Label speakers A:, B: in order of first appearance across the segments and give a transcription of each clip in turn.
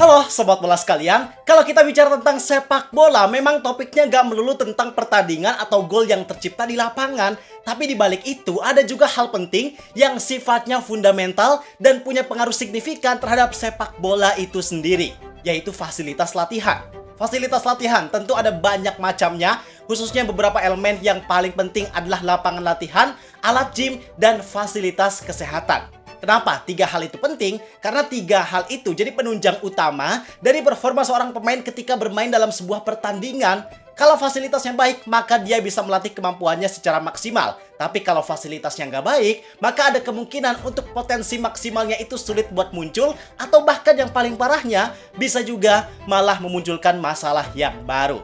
A: Halo Sobat Bola sekalian, kalau kita bicara tentang sepak bola, memang topiknya gak melulu tentang pertandingan atau gol yang tercipta di lapangan. Tapi di balik itu ada juga hal penting yang sifatnya fundamental dan punya pengaruh signifikan terhadap sepak bola itu sendiri, yaitu fasilitas latihan. Fasilitas latihan tentu ada banyak macamnya, khususnya beberapa elemen yang paling penting adalah lapangan latihan, alat gym, dan fasilitas kesehatan. Kenapa 3 hal itu penting? Karena 3 hal itu jadi penunjang utama dari performa seorang pemain ketika bermain dalam sebuah pertandingan. Kalau fasilitasnya baik, maka dia bisa melatih kemampuannya secara maksimal. Tapi kalau fasilitasnya nggak baik, maka ada kemungkinan untuk potensi maksimalnya itu sulit buat muncul, atau bahkan yang paling parahnya, bisa juga malah memunculkan masalah yang baru.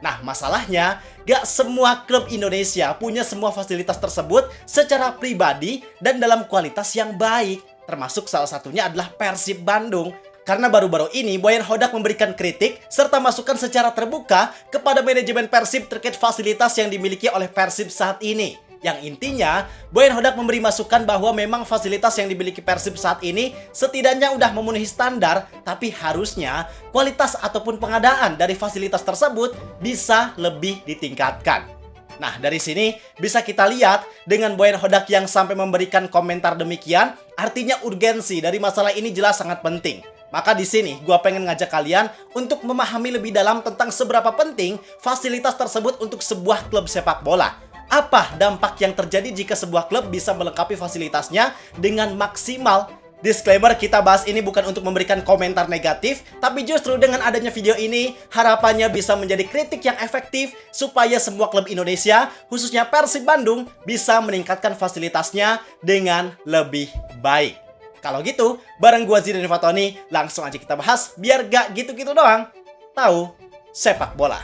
A: Nah, masalahnya, gak semua klub Indonesia punya semua fasilitas tersebut secara pribadi dan dalam kualitas yang baik. Termasuk salah satunya adalah Persib Bandung. Karena baru-baru ini Boyan Hodak memberikan kritik serta masukan secara terbuka kepada manajemen Persib terkait fasilitas yang dimiliki oleh Persib saat ini. Yang intinya, Boyan Hodak memberi masukan bahwa memang fasilitas yang dimiliki Persib saat ini setidaknya udah memenuhi standar, tapi harusnya kualitas ataupun pengadaan dari fasilitas tersebut bisa lebih ditingkatkan. Nah, dari sini bisa kita lihat dengan Boyan Hodak yang sampai memberikan komentar demikian, artinya urgensi dari masalah ini jelas sangat penting. Maka di sini gua pengen ngajak kalian untuk memahami lebih dalam tentang seberapa penting fasilitas tersebut untuk sebuah klub sepak bola. Apa dampak yang terjadi jika sebuah klub bisa melengkapi fasilitasnya dengan maksimal? Disclaimer, kita bahas ini bukan untuk memberikan komentar negatif, tapi justru dengan adanya video ini, harapannya bisa menjadi kritik yang efektif supaya semua klub Indonesia, khususnya Persib Bandung, bisa meningkatkan fasilitasnya dengan lebih baik. Kalau gitu, bareng gua Zidan Fatoni, langsung aja kita bahas biar gak gitu-gitu doang. Tahu sepak bola.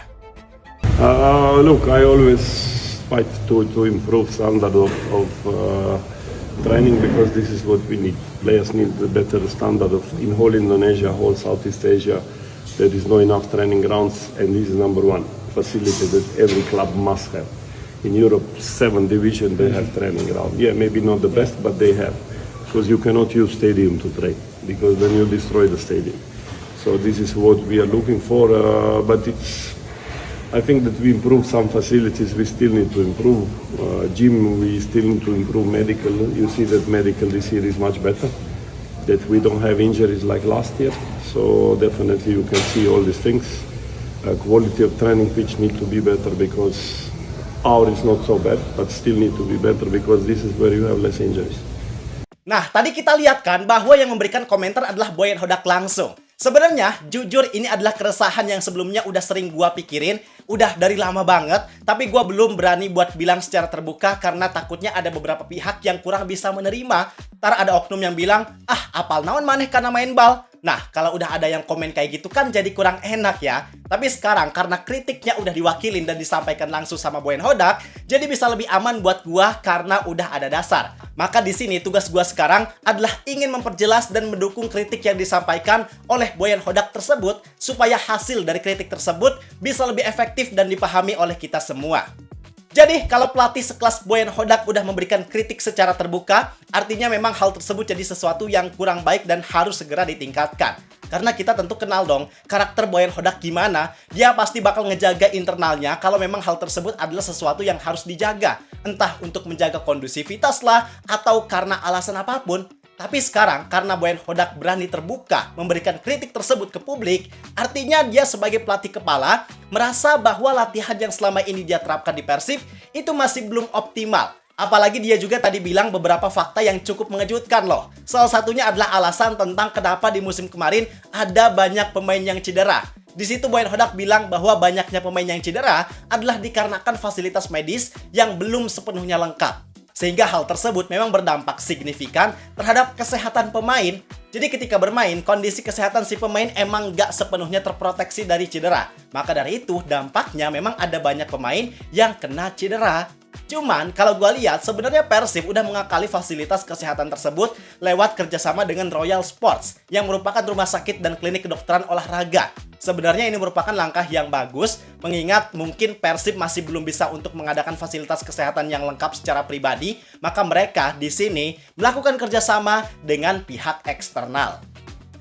B: Look, I always fight to improve standard of training because this is what we need. Players need a better standard of in whole Indonesia, whole Southeast Asia. There is not enough training grounds, and this is number one facility that every club must have. In Europe, 7 division they have training ground. Yeah, maybe not the best, but they have, because you cannot use stadium to train because then you destroy the stadium. So this is what we are looking for, but I think that we improved some facilities. We still need to improve gym. We still need to improve medical. You see that medical this year is much better. That we don't have injuries like last year. So definitely you can see all these things. Quality of training pitch need to be better because our is not so bad, but still need to be better because this is where you have less injuries.
A: Nah, tadi kita lihat kan bahwa yang memberikan komentar adalah Boyan Hodak langsung. Sebenarnya, jujur ini adalah keresahan yang sebelumnya udah sering gua pikirin, udah dari lama banget, tapi gua belum berani buat bilang secara terbuka karena takutnya ada beberapa pihak yang kurang bisa menerima. Ntar ada oknum yang bilang, apal naon maneh karena main bal. Nah, kalau udah ada yang komen kayak gitu kan jadi kurang enak ya. Tapi sekarang karena kritiknya udah diwakilin dan disampaikan langsung sama Boyan Hodak, jadi bisa lebih aman buat gua karena udah ada dasar. Maka di sini tugas gua sekarang adalah ingin memperjelas dan mendukung kritik yang disampaikan oleh Boyan Hodak tersebut supaya hasil dari kritik tersebut bisa lebih efektif dan dipahami oleh kita semua. Jadi, kalau pelatih sekelas Boyan Hodak udah memberikan kritik secara terbuka, artinya memang hal tersebut jadi sesuatu yang kurang baik dan harus segera ditingkatkan. Karena kita tentu kenal dong, karakter Boyan Hodak gimana, dia pasti bakal ngejaga internalnya kalau memang hal tersebut adalah sesuatu yang harus dijaga. Entah untuk menjaga kondusivitas lah, atau karena alasan apapun. Tapi sekarang, karena Boyan Hodak berani terbuka memberikan kritik tersebut ke publik, artinya dia sebagai pelatih kepala merasa bahwa latihan yang selama ini dia terapkan di Persib itu masih belum optimal. Apalagi dia juga tadi bilang beberapa fakta yang cukup mengejutkan loh. Salah satunya adalah alasan tentang kenapa di musim kemarin ada banyak pemain yang cedera. Di situ Boyan Hodak bilang bahwa banyaknya pemain yang cedera adalah dikarenakan fasilitas medis yang belum sepenuhnya lengkap. Sehingga hal tersebut memang berdampak signifikan terhadap kesehatan pemain. Jadi ketika bermain, kondisi kesehatan si pemain emang gak sepenuhnya terproteksi dari cedera. Maka dari itu, dampaknya memang ada banyak pemain yang kena cedera. Cuman, kalau gue lihat, sebenarnya Persib udah mengakali fasilitas kesehatan tersebut lewat kerjasama dengan Royal Sports, yang merupakan rumah sakit dan klinik kedokteran olahraga. Sebenarnya ini merupakan langkah yang bagus, mengingat mungkin Persib masih belum bisa untuk mengadakan fasilitas kesehatan yang lengkap secara pribadi, maka mereka di sini melakukan kerjasama dengan pihak eksternal.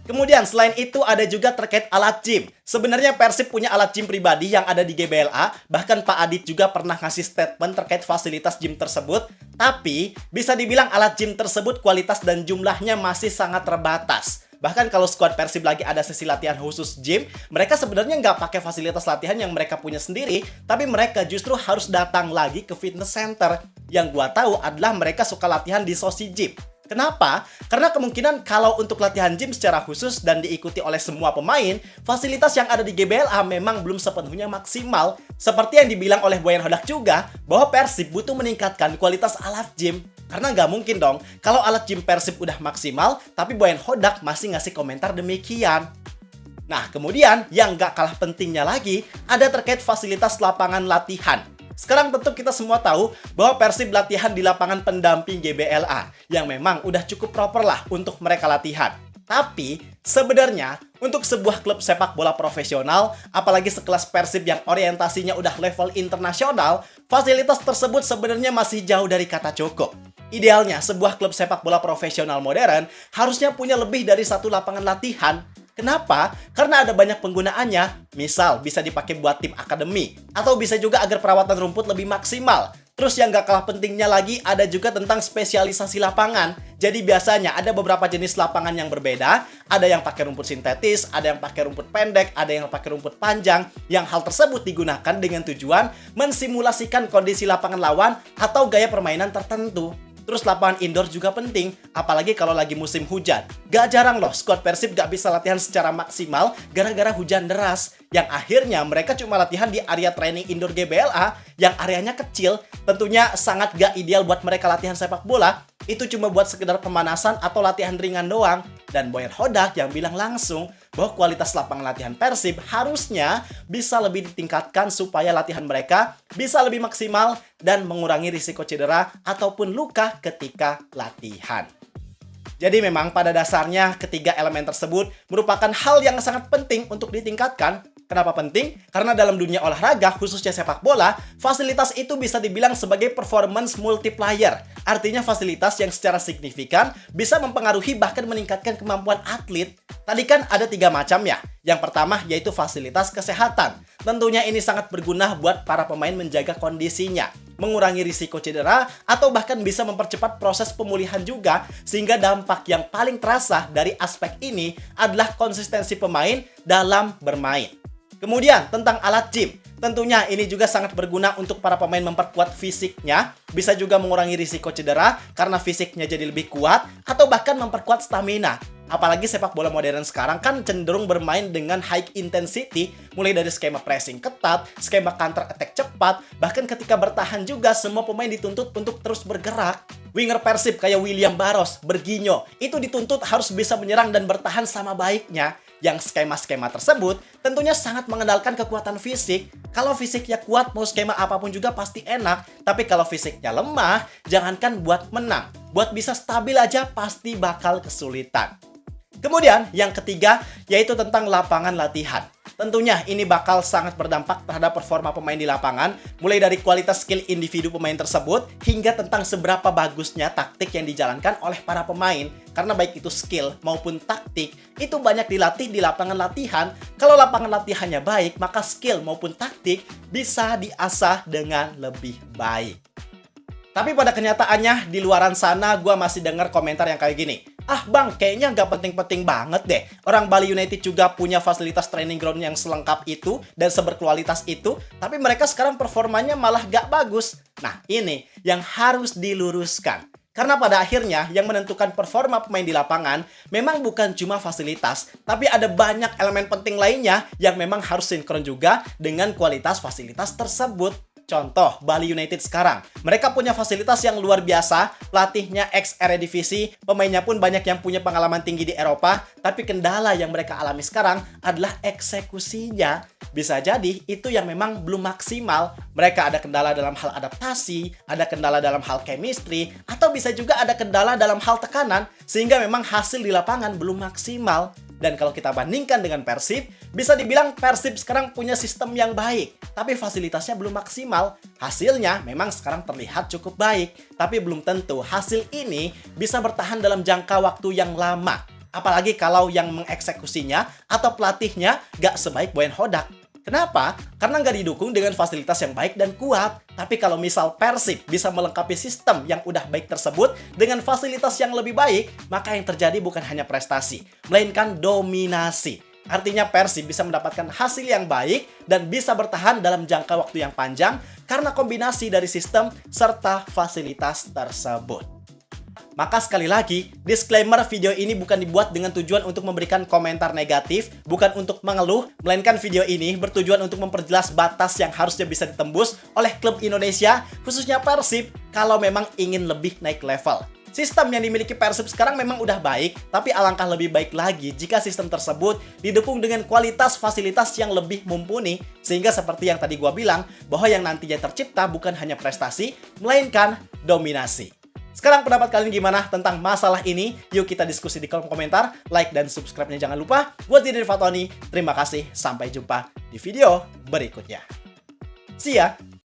A: Kemudian selain itu ada juga terkait alat gym. Sebenarnya Persib punya alat gym pribadi yang ada di GBLA, bahkan Pak Adit juga pernah ngasih statement terkait fasilitas gym tersebut, tapi bisa dibilang alat gym tersebut kualitas dan jumlahnya masih sangat terbatas. Bahkan kalau skuad Persib lagi ada sesi latihan khusus gym, mereka sebenarnya nggak pakai fasilitas latihan yang mereka punya sendiri, tapi mereka justru harus datang lagi ke fitness center. Yang gua tahu adalah mereka suka latihan di Sosi Gym. Kenapa? Karena kemungkinan kalau untuk latihan gym secara khusus dan diikuti oleh semua pemain, fasilitas yang ada di GBLA memang belum sepenuhnya maksimal. Seperti yang dibilang oleh Boyan Hodak juga, bahwa Persib butuh meningkatkan kualitas alat gym. Karena nggak mungkin dong, kalau alat gym Persib udah maksimal, tapi Boyan Hodak masih ngasih komentar demikian. Nah, kemudian yang nggak kalah pentingnya lagi, ada terkait fasilitas lapangan latihan. Sekarang tentu kita semua tahu bahwa Persib latihan di lapangan pendamping GBLA yang memang udah cukup proper lah untuk mereka latihan. Tapi sebenarnya untuk sebuah klub sepak bola profesional, apalagi sekelas Persib yang orientasinya udah level internasional, fasilitas tersebut sebenarnya masih jauh dari kata cukup. Idealnya sebuah klub sepak bola profesional modern harusnya punya lebih dari satu lapangan latihan. Kenapa? Karena ada banyak penggunaannya. Misal, bisa dipakai buat tim akademi. Atau bisa juga agar perawatan rumput lebih maksimal. Terus yang gak kalah pentingnya lagi, ada juga tentang spesialisasi lapangan. Jadi biasanya ada beberapa jenis lapangan yang berbeda. Ada yang pakai rumput sintetis, ada yang pakai rumput pendek, ada yang pakai rumput panjang. Yang hal tersebut digunakan dengan tujuan mensimulasikan kondisi lapangan lawan atau gaya permainan tertentu. Terus lapangan indoor juga penting, apalagi kalau lagi musim hujan. Gak jarang loh, skuad Persib gak bisa latihan secara maksimal gara-gara hujan deras. Yang akhirnya mereka cuma latihan di area training indoor GBLA yang areanya kecil. Tentunya sangat gak ideal buat mereka latihan sepak bola. Itu cuma buat sekedar pemanasan atau latihan ringan doang. Dan Boyan Hodak yang bilang langsung bahwa kualitas lapangan latihan Persib harusnya bisa lebih ditingkatkan supaya latihan mereka bisa lebih maksimal dan mengurangi risiko cedera ataupun luka ketika latihan. Jadi memang pada dasarnya ketiga elemen tersebut merupakan hal yang sangat penting untuk ditingkatkan. Kenapa penting? Karena dalam dunia olahraga, khususnya sepak bola, fasilitas itu bisa dibilang sebagai performance multiplier. Artinya fasilitas yang secara signifikan bisa mempengaruhi bahkan meningkatkan kemampuan atlet. Tadi kan ada 3 macam ya. Yang pertama yaitu fasilitas kesehatan. Tentunya ini sangat berguna buat para pemain menjaga kondisinya, mengurangi risiko cedera, atau bahkan bisa mempercepat proses pemulihan juga, sehingga dampak yang paling terasa dari aspek ini adalah konsistensi pemain dalam bermain. Kemudian tentang alat gym, tentunya ini juga sangat berguna untuk para pemain memperkuat fisiknya, bisa juga mengurangi risiko cedera karena fisiknya jadi lebih kuat, atau bahkan memperkuat stamina. Apalagi sepak bola modern sekarang kan cenderung bermain dengan high intensity, mulai dari skema pressing ketat, skema counter attack cepat, bahkan ketika bertahan juga semua pemain dituntut untuk terus bergerak. Winger Persib kayak William Barros, Berginho, itu dituntut harus bisa menyerang dan bertahan sama baiknya. Yang skema-skema tersebut tentunya sangat mengandalkan kekuatan fisik. Kalau fisiknya kuat, mau skema apapun juga pasti enak. Tapi kalau fisiknya lemah, jangankan buat menang, buat bisa stabil aja pasti bakal kesulitan. Kemudian yang ketiga yaitu tentang lapangan latihan. Tentunya ini bakal sangat berdampak terhadap performa pemain di lapangan, mulai dari kualitas skill individu pemain tersebut hingga tentang seberapa bagusnya taktik yang dijalankan oleh para pemain. Karena baik itu skill maupun taktik itu banyak dilatih di lapangan latihan. Kalau lapangan latihannya baik, maka skill maupun taktik bisa diasah dengan lebih baik. Tapi pada kenyataannya di luaran sana gue masih dengar komentar yang kayak gini. Ah bang, kayaknya nggak penting-penting banget deh. Orang Bali United juga punya fasilitas training ground yang selengkap itu dan seberkualitas itu, tapi mereka sekarang performanya malah nggak bagus. Nah ini yang harus diluruskan. Karena pada akhirnya yang menentukan performa pemain di lapangan memang bukan cuma fasilitas, tapi ada banyak elemen penting lainnya yang memang harus sinkron juga dengan kualitas fasilitas tersebut. Contoh, Bali United sekarang. Mereka punya fasilitas yang luar biasa, pelatihnya ex-Eredivisie, pemainnya pun banyak yang punya pengalaman tinggi di Eropa, tapi kendala yang mereka alami sekarang adalah eksekusinya. Bisa jadi itu yang memang belum maksimal. Mereka ada kendala dalam hal adaptasi, ada kendala dalam hal chemistry, atau bisa juga ada kendala dalam hal tekanan, sehingga memang hasil di lapangan belum maksimal. Dan kalau kita bandingkan dengan Persib, bisa dibilang Persib sekarang punya sistem yang baik, tapi fasilitasnya belum maksimal. Hasilnya memang sekarang terlihat cukup baik, tapi belum tentu hasil ini bisa bertahan dalam jangka waktu yang lama. Apalagi kalau yang mengeksekusinya atau pelatihnya gak sebaik Boyan Hodak. Kenapa? Karena nggak didukung dengan fasilitas yang baik dan kuat. Tapi kalau misal Persib bisa melengkapi sistem yang udah baik tersebut dengan fasilitas yang lebih baik, maka yang terjadi bukan hanya prestasi, melainkan dominasi. Artinya Persib bisa mendapatkan hasil yang baik dan bisa bertahan dalam jangka waktu yang panjang karena kombinasi dari sistem serta fasilitas tersebut. Maka sekali lagi, disclaimer video ini bukan dibuat dengan tujuan untuk memberikan komentar negatif, bukan untuk mengeluh, melainkan video ini bertujuan untuk memperjelas batas yang harusnya bisa ditembus oleh klub Indonesia, khususnya Persib, kalau memang ingin lebih naik level. Sistem yang dimiliki Persib sekarang memang udah baik, tapi alangkah lebih baik lagi jika sistem tersebut didukung dengan kualitas fasilitas yang lebih mumpuni, sehingga seperti yang tadi gua bilang, bahwa yang nantinya tercipta bukan hanya prestasi, melainkan dominasi. Sekarang pendapat kalian gimana tentang masalah ini? Yuk kita diskusi di kolom komentar. Like dan subscribe-nya jangan lupa. Gua Didi Fatoni, terima kasih. Sampai jumpa di video berikutnya. See ya!